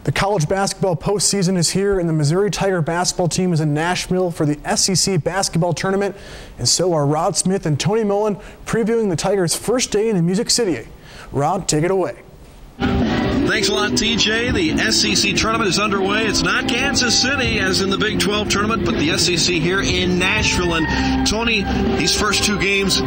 The college basketball postseason is here, and the Missouri Tiger basketball team is in Nashville for the SEC basketball tournament. And so are Rod Smith and Tony Mullen previewing the Tigers' first day in the Music City. Rod, take it away. Thanks a lot, TJ. The SEC tournament is underway. It's not Kansas City as in the Big 12 tournament, but the SEC here in Nashville. And Tony, these first two games,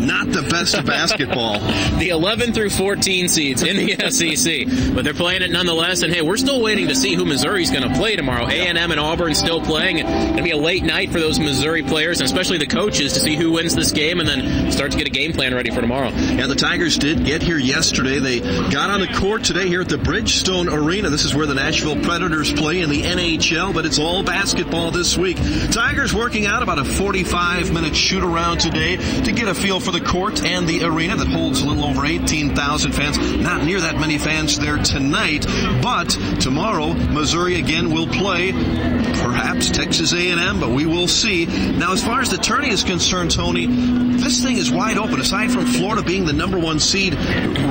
not the best of basketball. The 11 through 14 seeds in the SEC, but they're playing it nonetheless. And hey, we're still waiting to see who Missouri's going to play tomorrow. A&M and Auburn still playing. It's going to be a late night for those Missouri players, and especially the coaches, to see who wins this game and then start to get a game plan ready for tomorrow. Yeah, the Tigers did get here yesterday. They got on the court today here at the Bridgestone Arena. This is where the Nashville Predators play in the NHL, but it's all basketball this week. Tigers working out about a 45-minute shoot-around today to get a feel for the court and the arena that holds a little over 18,000 fans. Not near that many fans there tonight, but tomorrow Missouri again will play perhaps Texas A&M, but we will see. Now, as far as the tourney is concerned, Tony, this thing is wide open. Aside from Florida being the #1 seed,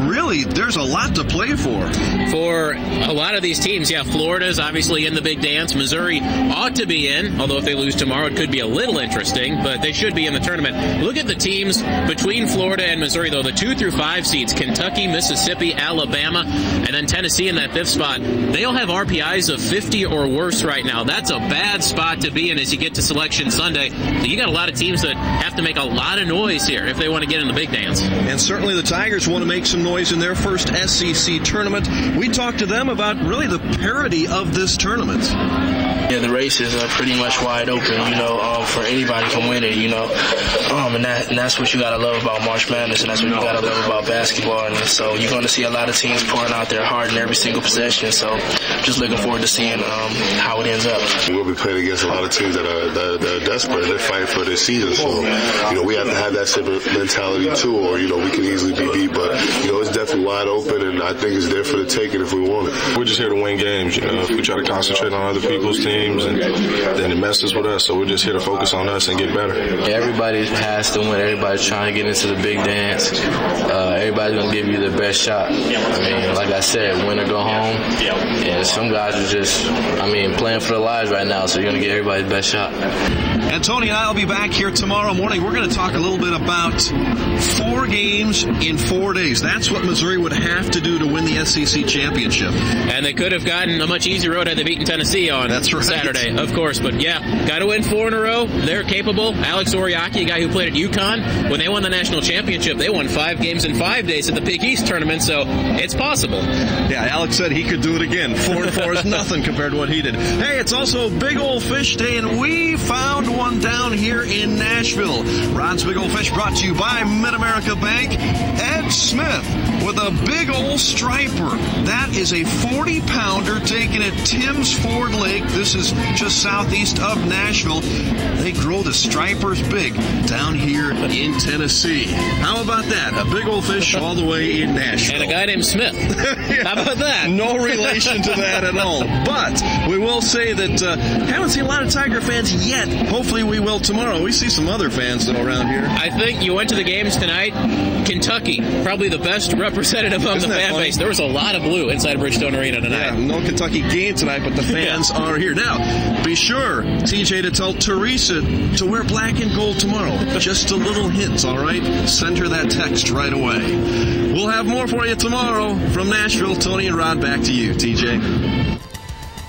really, there's a lot to play for. For a lot of these teams, yeah, Florida's obviously in the big dance. Missouri ought to be in, although if they lose tomorrow, it could be a little interesting, but they should be in the tournament. Look at the teams between Florida and Missouri, though, the 2 through 5 seeds, Kentucky, Mississippi, Alabama, and then Tennessee in that 5th spot. They all have RPIs of 50 or worse right now. That's a bad spot to be in as you get to Selection Sunday. So you got a lot of teams that have to make a lot of noise here if they want to get in the big dance. And certainly the Tigers want to make some noise in their first SEC tournament. We talked to them about really the parity of this tournament. Yeah, the races are pretty much wide open, for anybody can win it, and that's what you got to love about March Madness, and that's what you got to love about basketball. And so you're going to see a lot of teams pouring out their heart in every single possession. So just looking forward to seeing how it ends up. We'll be playing against a lot of teams that are desperate. They're fighting for their season. So, we have to have that sort of mentality too, or, we can easily be beat. But, it's definitely wide open, and I think it's there for the taking if we want it. We're just here to win games. If we try to concentrate on other people's teams, and then it messes with us. So we're just here to focus on us and get better. Everybody has to win. Everybody's trying to get into the big dance. Everybody's going to give you the best shot. Like I said, win or go home. And some guys are just, playing for their lives right now, so you're going to get everybody's best shot. And Tony and I will be back here tomorrow morning. We're going to talk a little bit about 4 games in 4 days. That's what Missouri would have to do to win the SEC championship. And they could have gotten a much easier road had they beaten Tennessee on Saturday, of course. But yeah, got to win 4 in a row. They're capable. Alex Oriaki, a guy who played at UConn, when they won the national championship, they won 5 games in 5 days at the Big East tournament, so it's possible. Yeah, Alex said he could do it again. 4 and 4 is nothing compared to what he did. Hey, it's also Big Ol' Fish Day, and we found one down here in Nashville. Rod's Big Ol' Fish brought to you by Mid-America Bank. Ed Smith with a big ol' striper. That is a 40-pounder taken at Tim's Ford Lake. This is just southeast of Nashville. They grow the stripers big down here in Tennessee. How about that? A big ol' fish all the way in Nashville. And a guy named Smith. Yeah. How about that? No relation to that at all. But we will say that haven't seen a lot of Tiger fans yet. Hopefully we will tomorrow. We see some other fans though around here. I think you went to the games tonight. Kentucky, probably the best representative of the fan base. There was a lot of blue inside Bridgestone Arena tonight. Yeah, no Kentucky game tonight, but the fans are here. Now, be sure, TJ, to tell Teresa to wear black and gold tomorrow. Just a little hint, all right? Send her that text right away. We'll have more for you tomorrow from Nashville. Tony and Rod, back to you, TJ.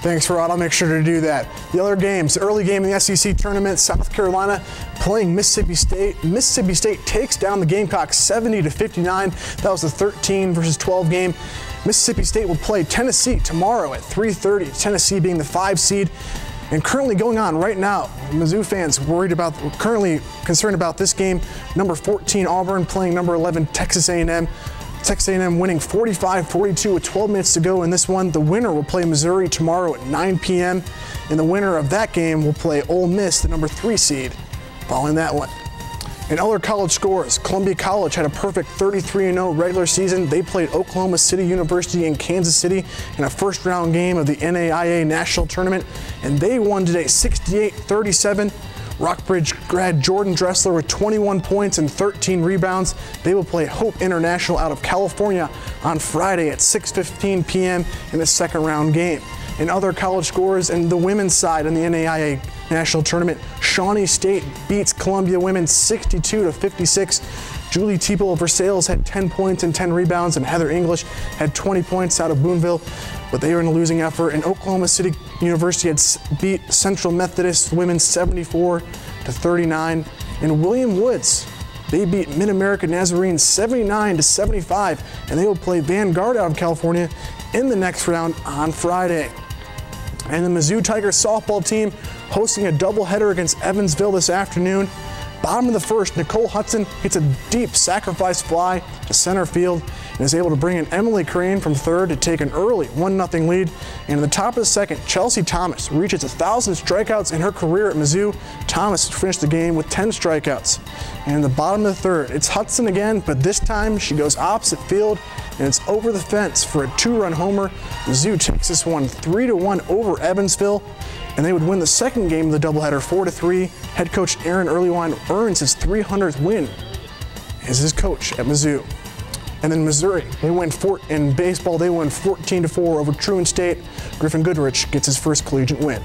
Thanks, Rod. I'll make sure to do that. The other games, the early game in the SEC tournament, South Carolina playing Mississippi State. Mississippi State takes down the Gamecocks 70-59. That was the 13 versus 12 game. Mississippi State will play Tennessee tomorrow at 3:30. Tennessee being the 5 seed. And currently going on right now, Mizzou fans currently concerned about this game. Number 14 Auburn playing number 11 Texas A&M. Texas A&M winning 45-42 with 12 minutes to go in this one. The winner will play Missouri tomorrow at 9 p.m. And the winner of that game will play Ole Miss, the number 3 seed, following that one. In other college scores, Columbia College had a perfect 33-0 regular season. They played Oklahoma City University in Kansas City in a first-round game of the NAIA National Tournament, and they won today 68-37. Rockbridge grad Jordan Dressler with 21 points and 13 rebounds. They will play Hope International out of California on Friday at 6:15 p.m. in the second round game. In other college scores and the women's side in the NAIA National Tournament, Shawnee State beats Columbia women 62-56. Julie Teeple of Versailles had 10 points and 10 rebounds, and Heather English had 20 points out of Boonville, but they were in a losing effort. And Oklahoma City University had beat Central Methodist women 74-39. In William Woods, they beat Mid-America Nazarene 79-75, and they will play Vanguard out of California in the next round on Friday. And the Mizzou Tigers softball team hosting a doubleheader against Evansville this afternoon. Bottom of the first, Nicole Hudson hits a deep sacrifice fly to center field and is able to bring in Emily Crane from third to take an early 1-0 lead. And in the top of the second, Chelsea Thomas reaches 1,000 strikeouts in her career at Mizzou. Thomas finished the game with 10 strikeouts. And in the bottom of the third, it's Hudson again, but this time she goes opposite field and it's over the fence for a 2-run homer. Mizzou takes this one 3-1 over Evansville, and they would win the second game of the doubleheader 4-3. Head coach Aaron Earlywine earns his 300th win as his coach at Mizzou. And then Missouri, in baseball, they win 14-4 over Truman State. Griffin Goodrich gets his first collegiate win.